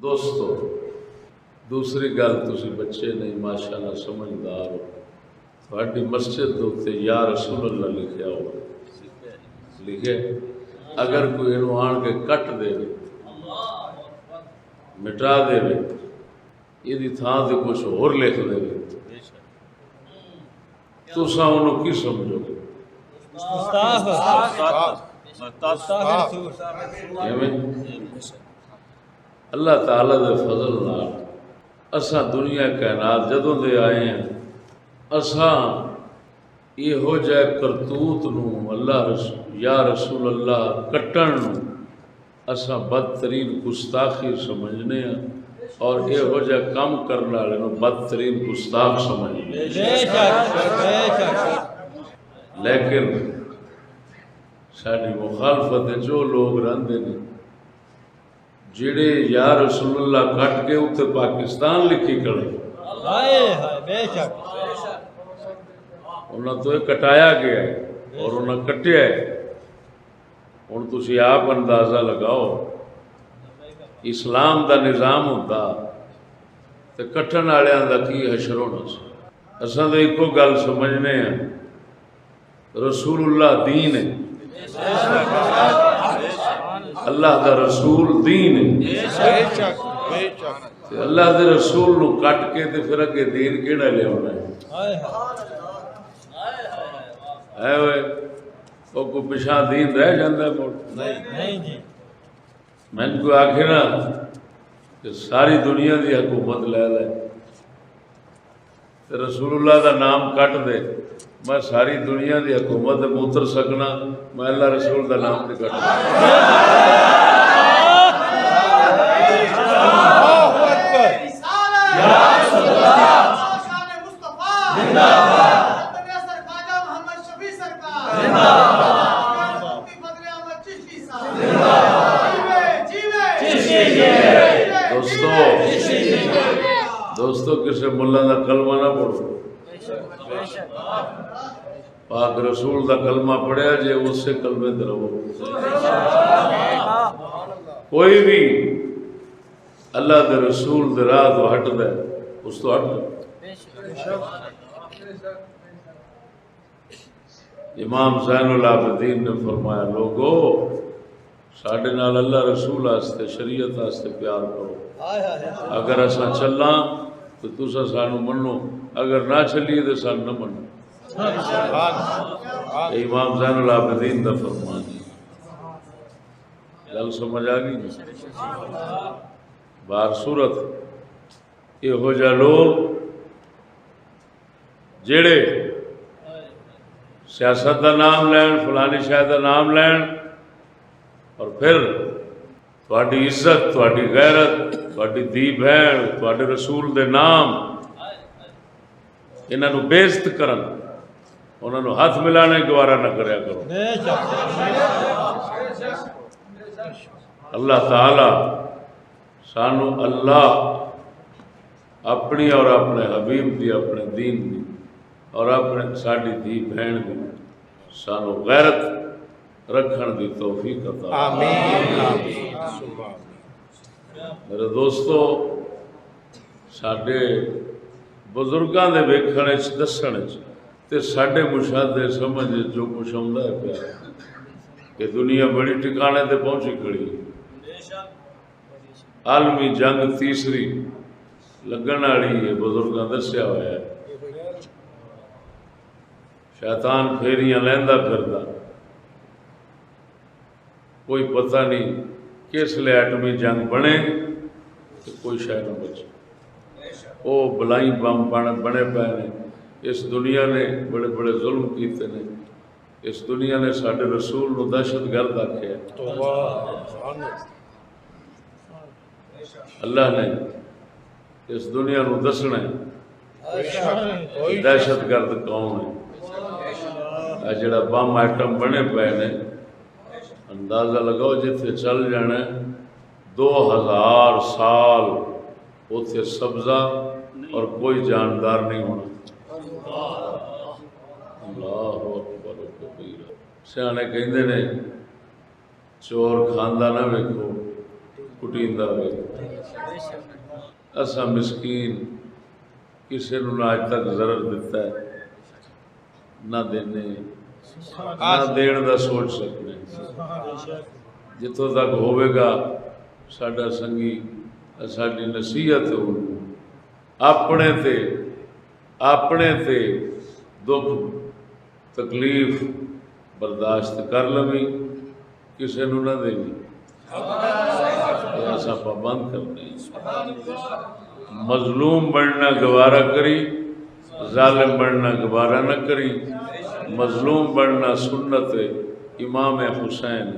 دوستو دوسری گل تسی بچے نہیں ماشاءاللہ سمجھدار ہو، تھوڑی مسجد دوتے یا رسول اللہ لکھیا ہو لکھے، اگر کوئی انہوں آن کے کٹ دے مٹا دے یہ تھان سے کچھ اور لکھ دے تو انہوں کی سمجھو گے؟ اللہ تعالیٰ دے فضل نال اساں دنیا کائنات جدوں دے آئے ہیں اساں یہ ہو جائے کرتوت نو اللہ یا رسول اللہ کٹن نو اساں بدترین گستاخی سمجھنے ہیں اور یہ ہو جائے کام کرنے والے نو بدترین گستاخ سمجھنے ہیں۔ لیکن ساری مخالفت جو لوگ رہندے نے جڑے یا رسول اللہ کٹ کے اتنے پاکستان لکھی کرے انہوں تو یہ کٹایا گیا ہے اور انہوں کٹیا ہے۔ ہوں تسی آپ اندازہ لگاؤ اسلام دا نظام ہوتا تو کٹن والوں دا کی حشر ہونا سی۔ اساں تو ایک گل سمجھنے ہیں رسول اللہ دین ہے، اللہ دا رسول دین ہے، اللہ دے رسول نو کٹ کے تے پھر اگے دین کیڑا لے ہونا ہے ہوئے وہ کوئی پچھا دین رہ جاندہ ہے موڑ میں نے کوئی آکھے نا کہ ساری دنیا دی حکومت لے لے رسول اللہ دا نام کٹ دے میں ساری دنیا دی حکومت موتر سکنا میں اللہ رسول دا نام نہیں کٹ دے دوستو کسے ملہ دا کلمہ نہ پڑھو، پاک رسول دا کلمہ پڑھیا جے اس سے کلمے درہو۔ کوئی بھی اللہ دے رسول دے راہ تو ہٹ دے اس تو ہٹ دے۔ امام زین العابدین نے فرمایا لوگو ساڑھے نال اللہ رسول آستے شریعت آستے پیار کرو، اگر ایسا چلنا تو تسا سانو منو، اگر نہ چلیے تو سانو نہ منو۔ امام زین العابدین دا فرمان گل سمجھ آگئی نہیں؟ بار صورت یہ ہو جا لوگ جڑے سیاست دا نام لین فلانی شاید دا نام لین اور پھر تھوڑی عزت تھوڑی غیرت تھوڑی دی بہن تھوڑے رسول دے نام انہاں نو بےعزت کرن انہاں نو ہاتھ ملانے گوارا نہ کریا کرو۔ اللہ تعالی سانو اللہ اپنی اور اپنے حبیب دی اپنے دین دی اور اپنے ساڈی دی بہن دی سانو غیرت رکھن دی توفیق عطا آمین۔ میرے دوستو ساڈے بزرگاں دے ویکھن وچ دسن وچ تے ساڈے مشاہدے سمجھ جو کچھ آندا ہے پیا کہ دنیا بڑی ٹھکانے تے پہنچی کھڑی، عالمی جنگ تیسری لگن والی ہے، بزرگاں دسیا ہوا ہے، شیطان پھیریاں لیندا پھردا، کوئی پتہ نہیں کس لئے ایٹمی جنگ بنے تو کوئی شے نہ بچے۔ وہ بلائی بم بنے پے نے، اس دنیا نے بڑے بڑے ظلم کیتے نے، اس دنیا نے ساڈے رسول نو دہشت گرد آکھیا، اللہ نے اس دنیا نو دسنا ہے دہشت گرد کون ہے۔ جڑا بم ایٹم بنے پے نے اندازہ لگاؤ جتھے چل جانا ہے 2000 سال اتھے سبزہ اور کوئی جاندار نہیں ہونا۔ اللہ اکبر و کبیرہ۔ سیانے کہندے نے چور کھاندا نہ ویکھو کٹیندا ہوئے اساں مسکین کسی نو نہ اج تک ضرر دیتا ہے نہ دینے نہ دین دا سوچ سکنے جتوں تک ہوئے گا ساڈا سنگی ساڈی نصیحت اپنے تے دکھ تکلیف برداشت کر لوی کسی نو نہ دینی ایسا پابند کرنے مظلوم بننا گوارا کری ظالم بننا گوارا نہ کری مظلوم بننا سنت امام حسین